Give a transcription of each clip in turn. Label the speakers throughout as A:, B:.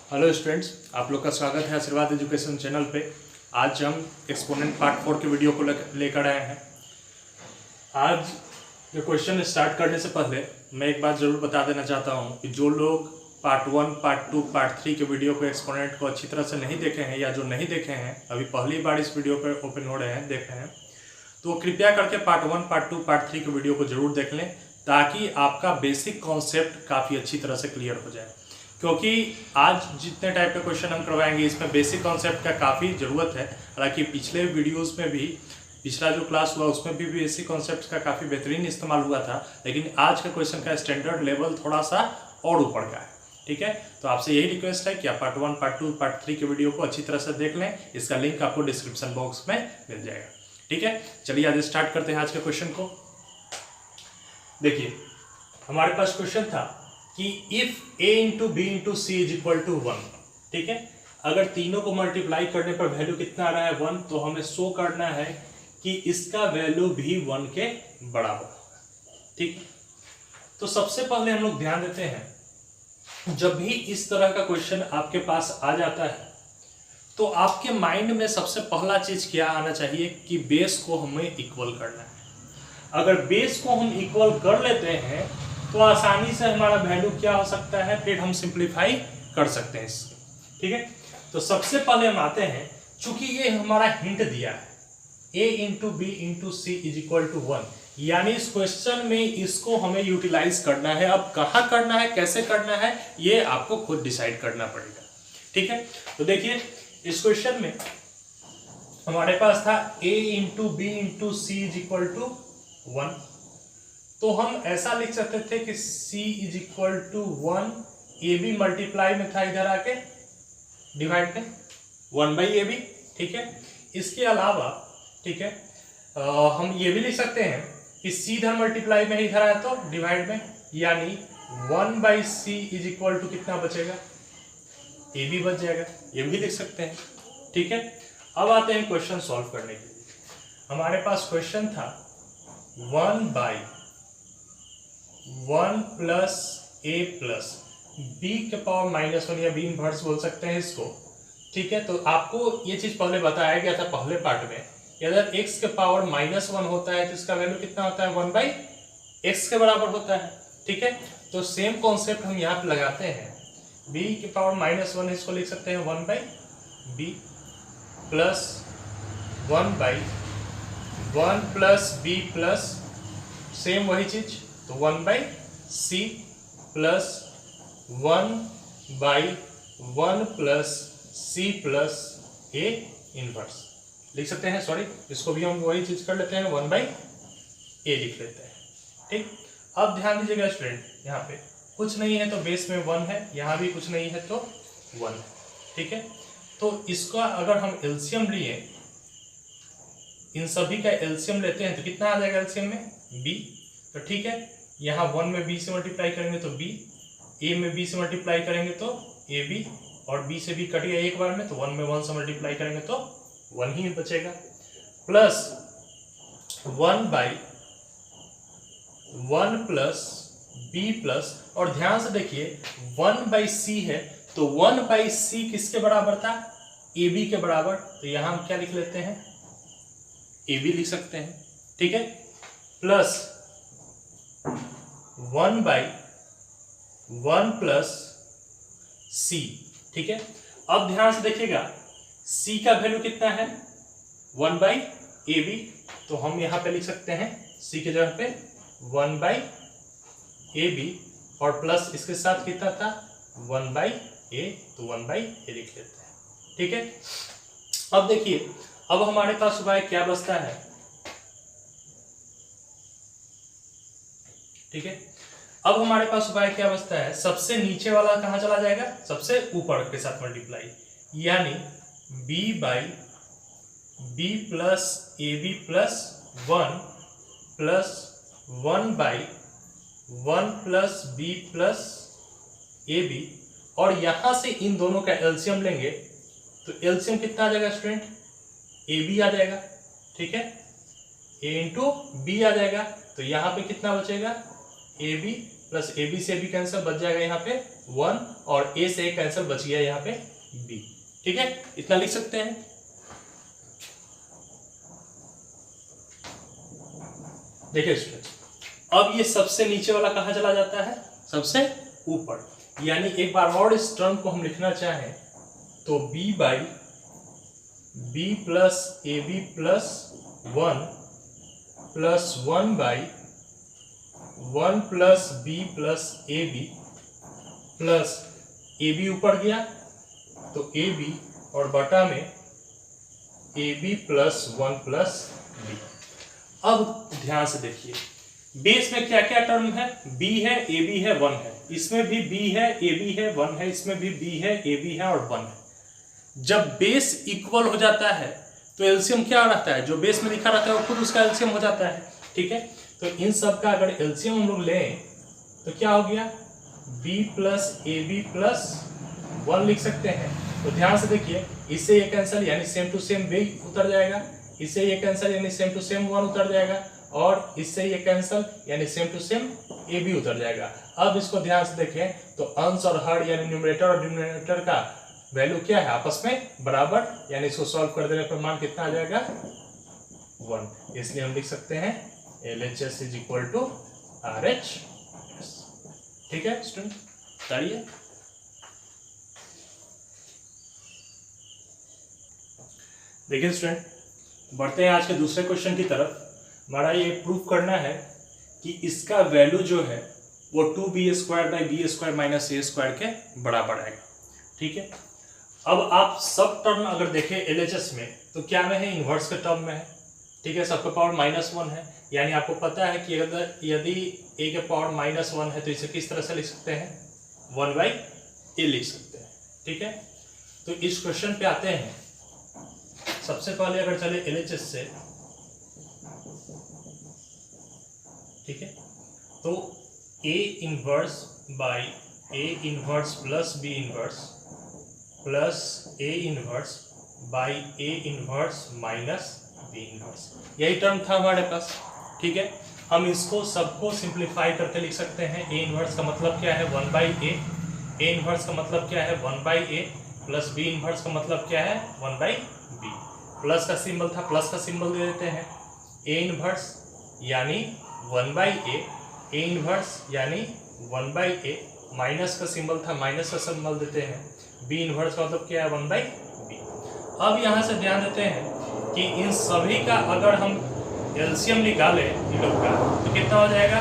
A: Hello students, आप लोग का स्वागत है आशीर्वाद एजुकेशन चैनल पे। आज हम एक्सपोनेंट पार्ट 4 के वीडियो को लेकर आए हैं। आज ये क्वेश्चन स्टार्ट करने से पहले मैं एक बात ज़रूर बता देना चाहता हूँ कि जो लोग पार्ट 1, पार्ट 2, पार्ट 3 के वीडियो को एक्सपोनेंट को अच्छी तरह से नहीं देखे हैं या जो नहीं देखे हैं अभी पहली बार इस वीडियो पर ओपन हो रहे हैं देख रहे हैं, तो कृपया करके पार्ट 1, पार्ट 2, पार्ट 3 के वीडियो को जरूर देख लें ताकि आपका बेसिक कॉन्सेप्ट काफ़ी अच्छी तरह से क्लियर हो जाए। क्योंकि आज जितने टाइप के क्वेश्चन हम करवाएंगे इसमें बेसिक कॉन्सेप्ट का काफ़ी ज़रूरत है। हालांकि पिछले वीडियोस में भी, पिछला जो क्लास हुआ उसमें भी बेसिक कॉन्सेप्ट का काफ़ी बेहतरीन इस्तेमाल हुआ था, लेकिन आज का क्वेश्चन का स्टैंडर्ड लेवल थोड़ा सा और ऊपर का है। ठीक है, तो आपसे यही रिक्वेस्ट है कि आप पार्ट 1, पार्ट 2, पार्ट 3 के वीडियो को अच्छी तरह से देख लें। इसका लिंक आपको डिस्क्रिप्शन बॉक्स में मिल जाएगा। ठीक है, चलिए आज स्टार्ट करते हैं आज के क्वेश्चन को। देखिए, हमारे पास क्वेश्चन था कि if a into B into C is equal to 1। ठीक है, अगर तीनों को मल्टीप्लाई करने पर वैल्यू कितना आ रहा है 1, तो हमें शो करना है कि इसका वैल्यू भी 1 के बराबर होगा। ठीक, तो सबसे पहले हम लोग ध्यान देते हैं, जब भी इस तरह का क्वेश्चन आपके पास आ जाता है तो आपके माइंड में सबसे पहला चीज क्या आना चाहिए कि बेस को हमें इक्वल करना है। अगर बेस को हम इक्वल कर लेते हैं तो आसानी से हमारा वैल्यू क्या हो सकता है, फिर हम सिंप्लीफाई कर सकते हैं इसको। ठीक है, तो सबसे पहले हम आते हैं, चूंकि ये हमारा हिंट दिया है a into B into C is equal to 1, यानी इस क्वेश्चन में इसको हमें यूटिलाइज करना है। अब कहाँ करना है, कैसे करना है, ये आपको खुद डिसाइड करना पड़ेगा। ठीक है, तो देखिए इस क्वेश्चन में हमारे पास था a into B into C is equal to 1, तो हम ऐसा लिख सकते थे कि c is equal to 1, A B multiply में था इधर आके डिवाइड में 1 बाई ए बी। ठीक है, इसके अलावा ठीक है हम ये भी लिख सकते हैं कि c इधर मल्टीप्लाई में इधर आया तो डिवाइड में, यानी 1 by C is equal to कितना बचेगा, ए बी बच जाएगा। ये भी लिख सकते हैं। ठीक है, अब आते हैं क्वेश्चन सॉल्व करने के लिए। हमारे पास क्वेश्चन था 1 by 1 plus A plus B के पावर -1 या बी इनवर्स बोल सकते हैं इसको। ठीक है, तो आपको ये चीज पहले बताया गया था पहले पार्ट में कि अगर x के पावर -1 होता है तो इसका वैल्यू कितना होता है, 1 बाई एक्स के बराबर होता है। ठीक है, तो सेम कॉन्सेप्ट हम यहाँ पे लगाते हैं, b के पावर -1 इसको लिख सकते हैं 1 by B plus 1 by 1 plus B plus same वही चीज, तो 1 by C plus 1 by 1 plus C plus A inverse लिख सकते हैं। सॉरी, इसको भी हम वही चीज कर लेते हैं, 1 बाई ए लिख लेते हैं। ठीक, अब ध्यान दीजिएगा स्टूडेंट, यहाँ पे कुछ नहीं है तो बेस में 1 है, यहाँ भी कुछ नहीं है तो 1 है। ठीक है, तो इसका अगर हम एलसीएम लिए, इन सभी का एलसीएम लेते हैं तो कितना आ जाएगा एलसीएम में, b। तो ठीक है, यहाँ 1 में b से मल्टीप्लाई करेंगे तो b, a में b से मल्टीप्लाई करेंगे तो ए बी, और b से b कट गया एक बार में, तो 1 में 1 से मल्टीप्लाई करेंगे तो 1 ही बचेगा, plus 1 by 1 plus b plus, और ध्यान से देखिए 1 बाई सी है तो 1 बाई सी किसके बराबर था, ए बी के बराबर, तो यहाँ हम क्या लिख लेते हैं, ए बी लिख सकते हैं। ठीक है, प्लस 1 बाई 1 प्लस सी। ठीक है, अब ध्यान से देखिएगा c का वैल्यू कितना है, 1 बाई ए बी, तो हम यहाँ पे लिख सकते हैं c की जगह पे 1 बाई ए बी, और प्लस इसके साथ कितना था 1 बाई ए, तो 1 बाई ए लिख लेते हैं। ठीक है, अब देखिए, अब हमारे पास उपाय क्या बचता है। ठीक है, अब हमारे पास उपाय क्या बचता है, सबसे नीचे वाला कहाँ चला जाएगा, सबसे ऊपर के साथ मल्टीप्लाई, यानी b by B plus A B plus 1 plus 1 by 1 plus B plus A B, और यहां से इन दोनों का एलसीएम लेंगे तो एलसीएम कितना आ जाएगा स्टूडेंट, ए बी आ जाएगा। ठीक है, ए इंटू बी आ जाएगा, तो यहाँ पे कितना बचेगा, A B plus A B से ए बी कैंसिल, बच जाएगा यहाँ पे 1 और ए से ए कैंसिल, बच गया यहाँ पे बी। ठीक है, इतना लिख सकते हैं। देखिए स्टूडेंट्स, अब ये सबसे नीचे वाला कहाँ चला जाता है? सबसे ऊपर। यानी एक बार और इस टर्म को हम लिखना चाहें तो b by B plus A B plus 1 plus 1 by 1 plus B plus A B plus A B ऊपर गया तो ए बी और बटा में A B plus 1 plus B. अब ध्यान से देखिए, बेस में क्या क्या टर्म है? b है, ए बी है, 1 है, इसमें भी b है, ए बी है, 1 है, इसमें भी b है, ए बी है और 1 है। जब बेस इक्वल हो जाता है तो एलसीएम क्या रहता है? जो बेस में लिखा रहता है वो खुद उसका एलसीएम हो जाता है। ठीक है, तो इन सब का अगर एलसीएम हम लोग लें तो क्या हो गया? b plus A B plus 1 लिख सकते हैं। तो ध्यान से देखिए, इससे ये कैंसिल यानी सेम टू सेम b उतर जाएगा, इससे ये कैंसिल यानी सेम टू सेम 1 उतर जाएगा और इससे ये कैंसिल यानी same to same A B उतर जाएगा। अब इसको ध्यान से देखें तो अंश और हर यानी न्यूमरेटर और डिनोमिनेटर का वैल्यू क्या है? आपस में बराबर, यानी इसको सॉल्व कर देने पर मान कितना आ जाएगा? 1। इसलिए हम लिख सकते हैं LHS is equal to RH। ठीक है स्टूडेंट, बताइए। देखिए स्टूडेंट, बढ़ते हैं आज के दूसरे क्वेश्चन की तरफ। हमारा ये प्रूफ करना है कि इसका वैल्यू जो है वो 2b² by b² minus a² के बराबर आएगा। ठीक है, अब आप सब टर्म अगर देखें LHS में तो क्या में है? इन्वर्स के टर्म में है। ठीक है, सबका पावर -1 है, यानी आपको पता है कि अगर यदि a के पावर -1 है तो इसे किस तरह से लिख सकते हैं? 1/a लिख सकते हैं। ठीक है, तो इस क्वेश्चन पे आते हैं। सबसे पहले अगर चले LHS से, ठीक है, तो a inverse by a inverse plus b inverse plus a inverse by a inverse minus b inverse, यही टर्म था हमारे पास। ठीक है, हम इसको सबको सिंप्लीफाई करके लिख सकते हैं। a इनवर्स का मतलब क्या है? 1/a। a इनवर्स का मतलब क्या है? 1/a प्लस b इनवर्स का मतलब क्या है? 1/b। प्लस का सिंबल था, प्लस का सिंबल दे देते हैं। a इनवर्स यानी 1/a, a इनवर्स यानी 1/a, माइनस का सिंबल था, माइनस का सिंबल देते हैं। b इनवर्स का मतलब क्या है? 1/b। अब यहाँ से ध्यान देते हैं कि इन सभी का अगर हम एलसीएम निकालें इन लोग का तो कितना हो जाएगा?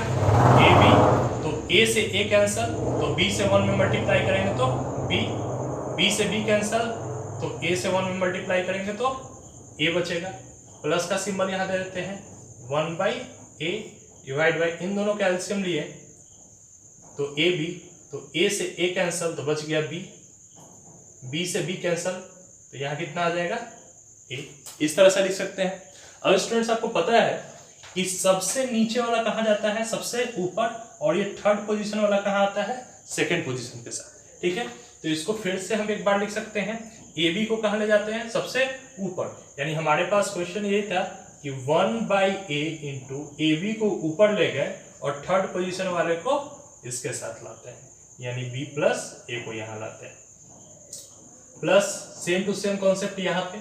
A: ए बी, तो a से a कैंसल, तो b से 1 में मल्टीप्लाई करेंगे तो b से b कैंसल, तो a से 1 में मल्टीप्लाई करेंगे तो a बचेगा। प्लस का सिंबल यहाँ दे देते हैं, 1/a डिवाइड बाई इन दोनों का एलसीएम लिए तो ए बी, तो a से a कैंसल तो बच गया b से b कैंसल, तो यहाँ कितना आ जाएगा? a। इस तरह से लिख सकते हैं। अब स्टूडेंट्स, आपको पता है कि सबसे नीचे वाला कहाँ जाता है? सबसे ऊपर, और ये थर्ड पोजीशन वाला कहाँ आता है? सेकंड पोजीशन के साथ। ठीक है, तो इसको फिर से हम एक बार लिख सकते हैं। ए बी को कहाँ ले जाते हैं? सबसे ऊपर, यानी हमारे पास क्वेश्चन ये था कि 1/a इंटू ए बी को ऊपर ले गए और थर्ड पोजीशन वाले को इसके साथ लाते हैं, यानी b प्लस a को यहाँ लाते हैं। Plus same to same concept यहाँ पे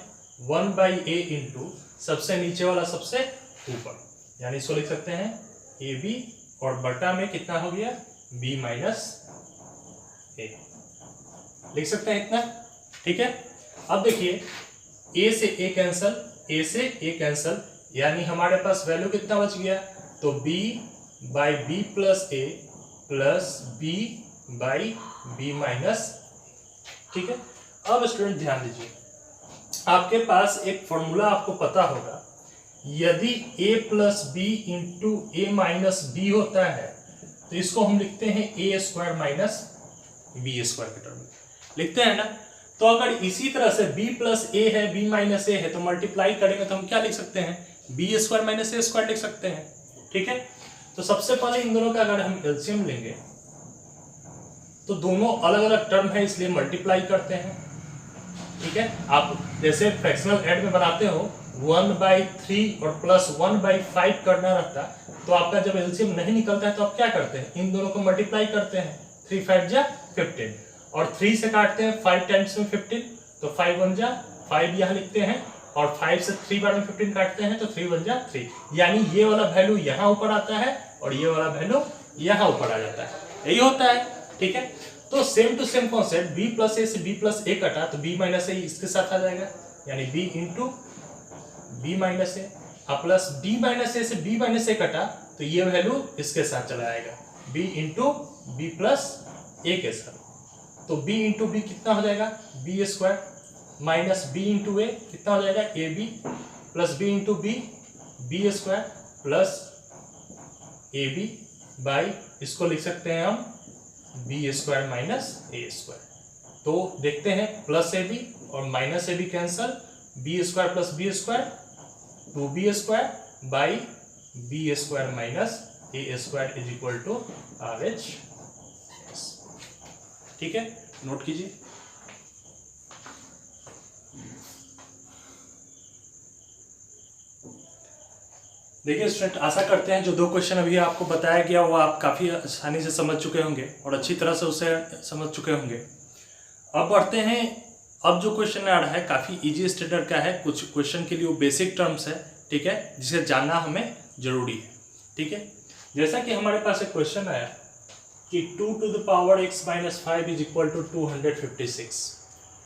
A: 1/a इंटू सबसे नीचे वाला सबसे ऊपर, यानी इसको लिख सकते हैं ए बी और बटा में कितना हो गया? b माइनस a लिख सकते हैं इतना। ठीक है, अब देखिए a से a कैंसल, a से a कैंसल, यानी हमारे पास वैल्यू कितना बच गया? तो b by B plus a plus b by b minus. ठीक है, अब स्टूडेंट ध्यान दीजिए, आपके पास एक फॉर्मूला आपको पता होगा, यदि a plus B into A minus B होता है तो इसको हम लिखते हैं a² माइनस b² के टर्म में लिखते हैं ना। तो अगर इसी तरह से b प्लस a है, b माइनस a है, तो मल्टीप्लाई करेंगे तो हम क्या लिख सकते हैं? b² माइनस a² लिख सकते हैं। ठीक है, तो सबसे पहले इन दोनों का अगर हम एलसीएम लेंगे तो दोनों अलग अलग टर्म है, इसलिए मल्टीप्लाई करते हैं। ठीक है, आप जैसे फ्रैक्शनल ऐड में बनाते हो 1/3 और प्लस 1/5 करना रहता तो आपका जब एलसीएम नहीं निकलता है तो आप क्या करते हैं, इन दोनों को मल्टीप्लाई करते हैं, 3 5 जा 15 और 3 से काटते हैं 5 टाइम्स में 15 तो 5 1 जा 5 यहाँ लिखते हैं और 5 से 3 बार में 15 काटते हैं तो 3 1 जा 3, यानी ये वाला वैल्यू यहाँ ऊपर आता है और ये वाला वैल्यू यहाँ ऊपर आ जाता है, यही होता है। ठीक है, तो same to same concept, b plus a से b प्लस ए कटा तो b माइनस ए इसके साथ आ जाएगा, यानी b इंटू b माइनस ए, प्लस b माइनस ए से b माइनस ए कटा तो ये वैल्यू इसके साथ चला जाएगा, b into b plus a के साथ, तो b इंटू बी कितना हो जाएगा, b square minus b into a कितना हो जाएगा, a B plus b into b b square plus A b by इसको लिख सकते हैं हम b square minus a square. तो देखते हैं प्लस ए बी और minus a b cancel, b square plus b square 2b square by b square minus a square is equal to RH। ठीक है, नोट कीजिए। देखिए स्टूडेंट, आशा करते हैं जो 2 क्वेश्चन अभी आपको बताया गया वो आप काफ़ी आसानी से समझ चुके होंगे और अच्छी तरह से उसे समझ चुके होंगे। अब बढ़ते हैं, अब जो क्वेश्चन आ रहा है काफ़ी इजी स्टैंडर्ड का है, कुछ क्वेश्चन के लिए वो बेसिक टर्म्स है, ठीक है, जिसे जानना हमें जरूरी है। ठीक है, जैसा कि हमारे पास एक क्वेश्चन आया कि 2 to the power x minus 5 is equal to 256।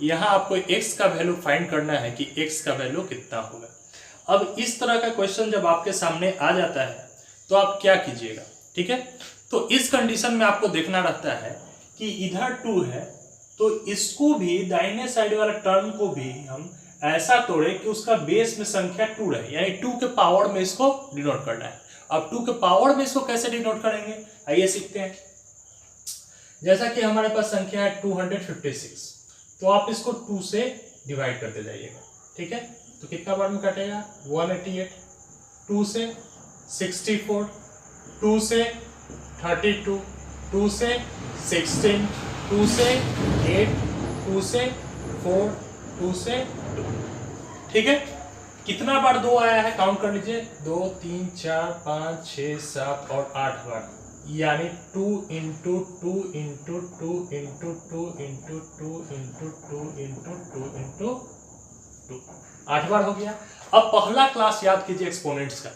A: यहाँ आपको x का वैल्यू फाइंड करना है कि x का वैल्यू कितना होगा। अब इस तरह का क्वेश्चन जब आपके सामने आ जाता है तो आप क्या कीजिएगा, ठीक है, तो इस कंडीशन में आपको देखना रहता है कि इधर 2 है तो इसको भी दाहिने साइड वाला टर्म को भी हम ऐसा तोड़े कि उसका बेस में संख्या 2 रहे, यानी 2 के पावर में इसको डिनोट करना है। अब 2 के पावर में इसको कैसे डिनोट करेंगे, आइए सीखते हैं। जैसा कि हमारे पास संख्या है 256, तो आप इसको 2 से डिवाइड करते जाइएगा। ठीक है, तो कितना बार में कटेगा, 188, 2 से 64, 2 से 32, 2 से 16, 2 से 8, 2 से 4, 2 से 2। ठीक है, कितना बार 2 आया है काउंट कर लीजिए, 2 3 4 5 6 7 और 8 बार, यानी 2 into 2 into 2 into 2 into 2 into 2 into 2 into 2, 8 बार हो गया। अब पहला क्लास याद कीजिए एक्सपोनेंट्स का।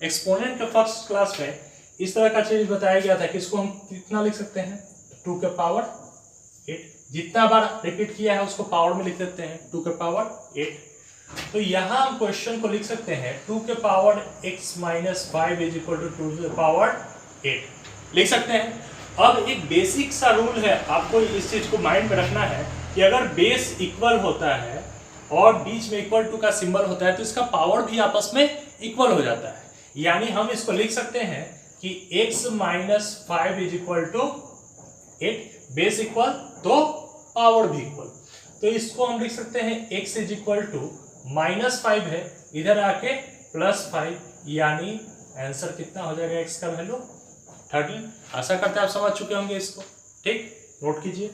A: एक्सपोनेंट के फर्स्ट क्लास में इस तरह का चीज बताया गया था कि इसको हम कितना लिख सकते हैं, 2 के पावर 8, जितना बार रिपीट किया है उसको पावर में लिख देते हैं 2 के पावर 8। तो यहाँ हम क्वेश्चन को लिख सकते हैं 2 के power x minus 5 is equal to 2 के पावर 8 लिख सकते हैं। अब एक बेसिक सा रूल है, आपको इस चीज को माइंड में रखना है कि अगर बेस इक्वल होता है और बीच में इक्वल टू का सिंबल होता है तो इसका पावर भी आपस में इक्वल हो जाता है, यानी हम इसको लिख सकते हैं कि x minus 5 is equal to 8, base equal तो पावर भी इक्वल, तो इसको हम लिख सकते हैं x इज इक्वल टू -5 है, इधर आके +5, यानी आंसर कितना हो जाएगा x का वैल्यू 13। आशा करते हैं आप समझ चुके होंगे इसको। ठीक, नोट कीजिए।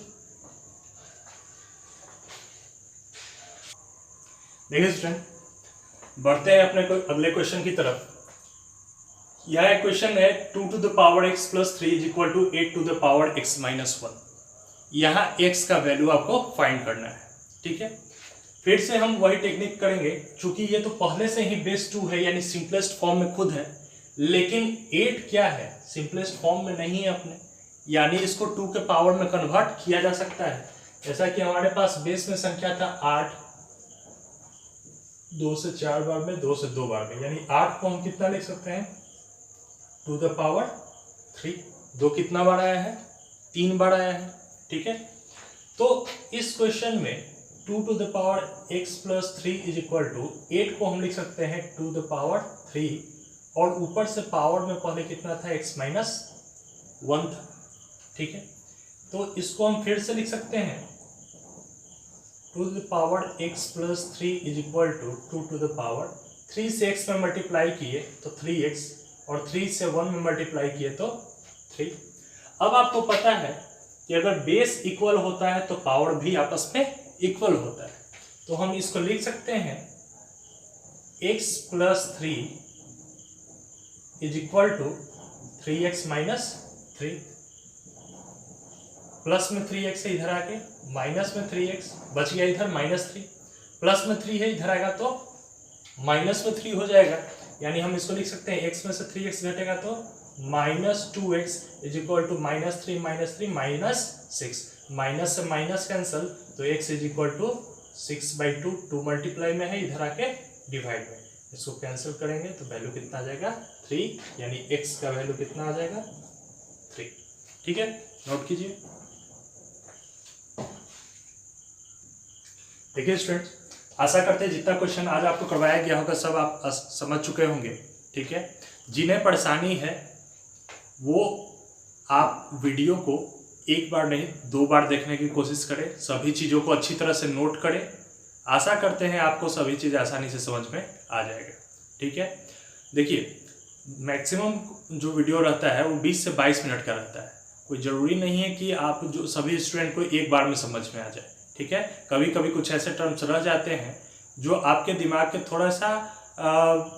A: देखिए स्टूडेंट, बढ़ते हैं अपने अगले क्वेश्चन की तरफ। यह एक क्वेश्चन है 2 to the power x plus 3 is equal to 8 to the power x minus 1। यहाँ x का वैल्यू आपको फाइंड करना है। ठीक है, फिर से हम वही टेक्निक करेंगे, चूंकि ये तो पहले से ही बेस 2 है यानी सिंपलेस्ट फॉर्म में खुद है, लेकिन 8 क्या है, सिंपलेस्ट फॉर्म में नहीं है अपने, यानी इसको 2 के पावर में कन्वर्ट किया जा सकता है। जैसा कि हमारे पास बेस में संख्या था 8, 2 से 4 बार में, 2 से 2 बार में, यानी 8 को हम कितना लिख सकते हैं, 2 द पावर 3। 2 कितना बार आया है, 3 बार आया है। ठीक है, तो इस क्वेश्चन में 2 to the power x plus 3 is equal to 8 को हम लिख सकते हैं 2 the power 3, और ऊपर से पावर में पहले कितना था, x माइनस 1 था। ठीक है, तो इसको हम फिर से लिख सकते हैं 2 to the power x plus 3 is equal to 2 to the power 3 से x में मल्टीप्लाई किए तो 3x, और 3 से 1 में मल्टीप्लाई किए तो 3। अब आपको पता है कि अगर बेस इक्वल होता है तो पावर भी आपस में इक्वल होता है, तो हम इसको लिख सकते हैं x plus 3 is equal to 3x minus 3। Plus में 3x है इधर आके, माइनस में 3x बच गया इधर -3, प्लस में 3 है इधर आएगा तो माइनस में 3 हो जाएगा। यानी हम इसको लिख सकते हैं x में से 3x घटेगा तो -2x is equal to -3 -6। Minus से माइनस कैंसल तो x is equal to 6/2, 2 multiply में है इधर आके डिवाइड में, इसको कैंसिल करेंगे तो वैल्यू कितना आ जाएगा 3, यानी x का वैल्यू कितना आ जाएगा 3। ठीक है, नोट कीजिए। देखिए स्टूडेंट्स, आशा करते हैं जितना क्वेश्चन आज आपको करवाया गया होगा सब आप समझ चुके होंगे। ठीक है, जिन्हें परेशानी है वो आप वीडियो को एक बार नहीं 2 बार देखने की कोशिश करें, सभी चीज़ों को अच्छी तरह से नोट करें। आशा करते हैं आपको सभी चीज़ आसानी से समझ में आ जाएगा। ठीक है, देखिए मैक्सिमम जो वीडियो रहता है वो 20 से 22 मिनट का रहता है। कोई ज़रूरी नहीं है कि आप जो सभी स्टूडेंट को एक बार में समझ में आ जाए। ठीक है, कभी कभी कुछ ऐसे टर्म्स रह जाते हैं जो आपके दिमाग के थोड़ा सा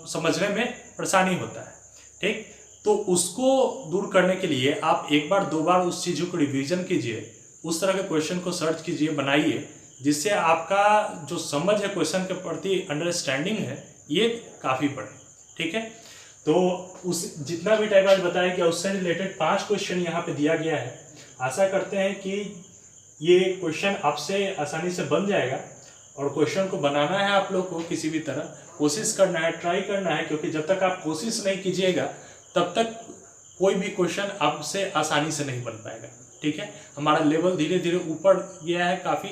A: समझने में परेशानी होता है। ठीक, तो उसको दूर करने के लिए आप एक बार 2 बार उस चीज़ों को रिवीजन कीजिए, उस तरह के क्वेश्चन को सर्च कीजिए, बनाइए, जिससे आपका जो समझ है क्वेश्चन के प्रति अंडरस्टैंडिंग है ये काफ़ी बढ़े। ठीक है, तो उस जितना भी टाइप आज बताया गया उससे रिलेटेड 5 क्वेश्चन यहाँ पे दिया गया है। आशा करते हैं कि ये क्वेश्चन आपसे आसानी से बन जाएगा, और क्वेश्चन को बनाना है आप लोग को किसी भी तरह कोशिश करना है, ट्राई करना है, क्योंकि जब तक आप कोशिश नहीं कीजिएगा तब तक कोई भी क्वेश्चन आपसे आसानी से नहीं बन पाएगा। ठीक है, हमारा लेवल धीरे धीरे ऊपर गया है काफ़ी,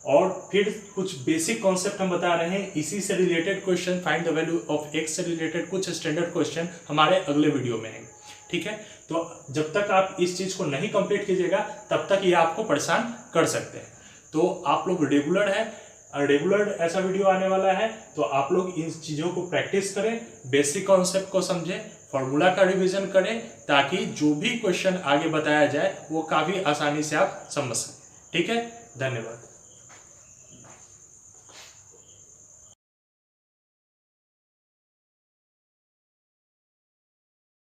A: और फिर कुछ बेसिक कॉन्सेप्ट हम बता रहे हैं। इसी से related question, find the value of x से रिलेटेड कुछ स्टैंडर्ड क्वेश्चन हमारे अगले वीडियो में हैं। ठीक है, तो जब तक आप इस चीज़ को नहीं कंप्लीट कीजिएगा तब तक ये आपको परेशान कर सकते हैं। तो आप लोग रेगुलर ऐसा वीडियो आने वाला है, तो आप लोग इन चीज़ों को प्रैक्टिस करें, बेसिक कॉन्सेप्ट को समझें, फॉर्मूला का रिवीजन करें, ताकि जो भी क्वेश्चन आगे बताया जाए वो काफ़ी आसानी से आप समझ सकें। ठीक है, धन्यवाद।